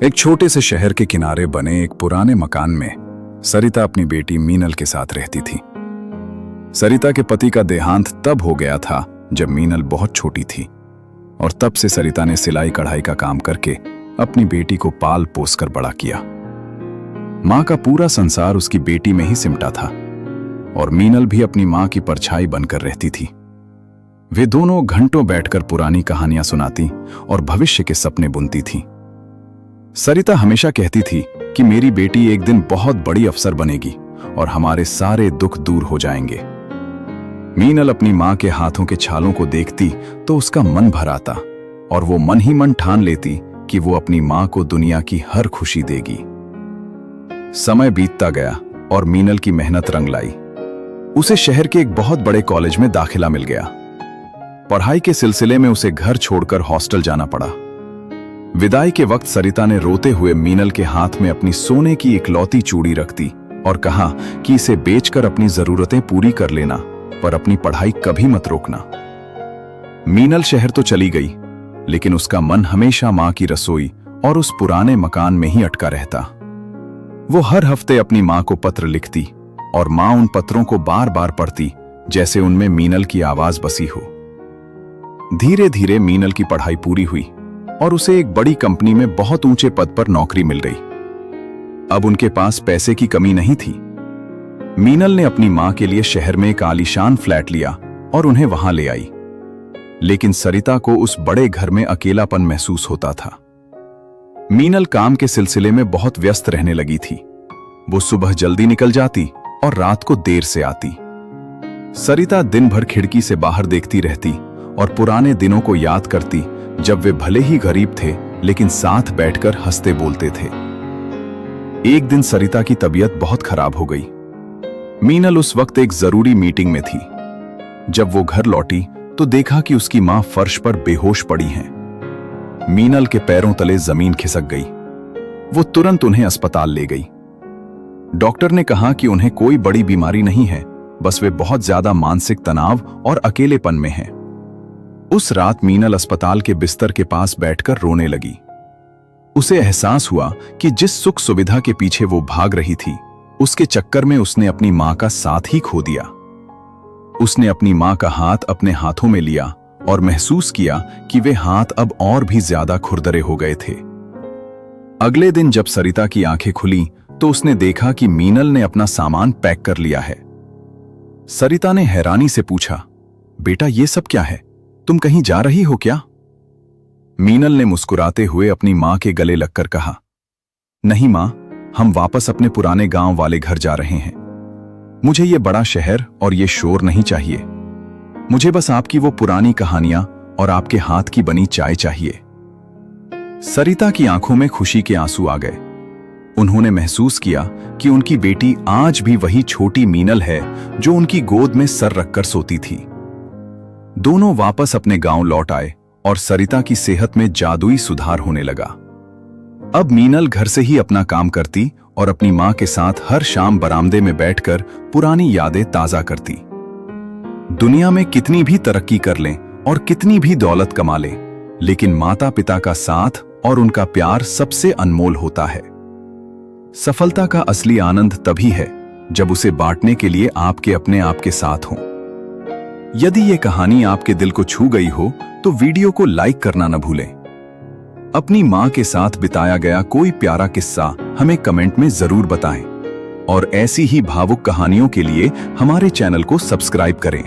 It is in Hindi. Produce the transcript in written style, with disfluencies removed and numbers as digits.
एक छोटे से शहर के किनारे बने एक पुराने मकान में सरिता अपनी बेटी मीनल के साथ रहती थी। सरिता के पति का देहांत तब हो गया था जब मीनल बहुत छोटी थी और तब से सरिता ने सिलाई कढ़ाई का काम करके अपनी बेटी को पाल पोस कर बड़ा किया। मां का पूरा संसार उसकी बेटी में ही सिमटा था और मीनल भी अपनी मां की परछाई बनकर रहती थी। वे दोनों घंटों बैठकर पुरानी कहानियां सुनाती और भविष्य के सपने बुनती थीं। सरिता हमेशा कहती थी कि मेरी बेटी एक दिन बहुत बड़ी अफसर बनेगी और हमारे सारे दुख दूर हो जाएंगे। मीनल अपनी मां के हाथों के छालों को देखती तो उसका मन भर आता और वो मन ही मन ठान लेती कि वो अपनी मां को दुनिया की हर खुशी देगी। समय बीतता गया और मीनल की मेहनत रंग लाई। उसे शहर के एक बहुत बड़े कॉलेज में दाखिला मिल गया। पढ़ाई के सिलसिले में उसे घर छोड़कर हॉस्टल जाना पड़ा। विदाई के वक्त सरिता ने रोते हुए मीनल के हाथ में अपनी सोने की इकलौती चूड़ी रख दी और कहा कि इसे बेचकर अपनी जरूरतें पूरी कर लेना, पर अपनी पढ़ाई कभी मत रोकना। मीनल शहर तो चली गई, लेकिन उसका मन हमेशा मां की रसोई और उस पुराने मकान में ही अटका रहता। वो हर हफ्ते अपनी मां को पत्र लिखती और मां उन पत्रों को बार बार पढ़ती जैसे उनमें मीनल की आवाज बसी हो। धीरे धीरे मीनल की पढ़ाई पूरी हुई और उसे एक बड़ी कंपनी में बहुत ऊंचे पद पर नौकरी मिल गई। अब उनके पास पैसे की कमी नहीं थी। मीनल ने अपनी मां के लिए शहर में एक आलीशान फ्लैट लिया और उन्हें वहां ले आई। लेकिन सरिता को उस बड़े घर में अकेलापन महसूस होता था। मीनल काम के सिलसिले में बहुत व्यस्त रहने लगी थी। वो सुबह जल्दी निकल जाती और रात को देर से आती। सरिता दिन भर खिड़की से बाहर देखती रहती और पुराने दिनों को याद करती जब वे भले ही गरीब थे लेकिन साथ बैठकर हंसते बोलते थे। एक दिन सरिता की तबीयत बहुत खराब हो गई। मीनल उस वक्त एक जरूरी मीटिंग में थी। जब वो घर लौटी तो देखा कि उसकी मां फर्श पर बेहोश पड़ी हैं। मीनल के पैरों तले जमीन खिसक गई। वो तुरंत उन्हें अस्पताल ले गई। डॉक्टर ने कहा कि उन्हें कोई बड़ी बीमारी नहीं है, बस वे बहुत ज्यादा मानसिक तनाव और अकेलेपन में हैं। उस रात मीनल अस्पताल के बिस्तर के पास बैठकर रोने लगी। उसे एहसास हुआ कि जिस सुख सुविधा के पीछे वो भाग रही थी, उसके चक्कर में उसने अपनी मां का साथ ही खो दिया। उसने अपनी मां का हाथ अपने हाथों में लिया और महसूस किया कि वे हाथ अब और भी ज्यादा खुरदरे हो गए थे। अगले दिन जब सरिता की आंखें खुली तो उसने देखा कि मीनल ने अपना सामान पैक कर लिया है। सरिता ने हैरानी से पूछा, बेटा ये सब क्या है? तुम कहीं जा रही हो क्या? मीनल ने मुस्कुराते हुए अपनी मां के गले लगकर कहा, नहीं मां, हम वापस अपने पुराने गांव वाले घर जा रहे हैं। मुझे ये बड़ा शहर और ये शोर नहीं चाहिए। मुझे बस आपकी वो पुरानी कहानियां और आपके हाथ की बनी चाय चाहिए। सरिता की आंखों में खुशी के आंसू आ गए। उन्होंने महसूस किया कि उनकी बेटी आज भी वही छोटी मीनल है जो उनकी गोद में सर रखकर सोती थी। दोनों वापस अपने गांव लौट आए और सरिता की सेहत में जादुई सुधार होने लगा। अब मीनल घर से ही अपना काम करती और अपनी मां के साथ हर शाम बरामदे में बैठकर पुरानी यादें ताजा करती। दुनिया में कितनी भी तरक्की कर लें और कितनी भी दौलत कमा लें, लेकिन माता पिता का साथ और उनका प्यार सबसे अनमोल होता है। सफलता का असली आनंद तभी है जब उसे बांटने के लिए आपके अपने आपके साथ हों। यदि ये कहानी आपके दिल को छू गई हो तो वीडियो को लाइक करना न भूलें। अपनी मां के साथ बिताया गया कोई प्यारा किस्सा हमें कमेंट में जरूर बताएं और ऐसी ही भावुक कहानियों के लिए हमारे चैनल को सब्सक्राइब करें।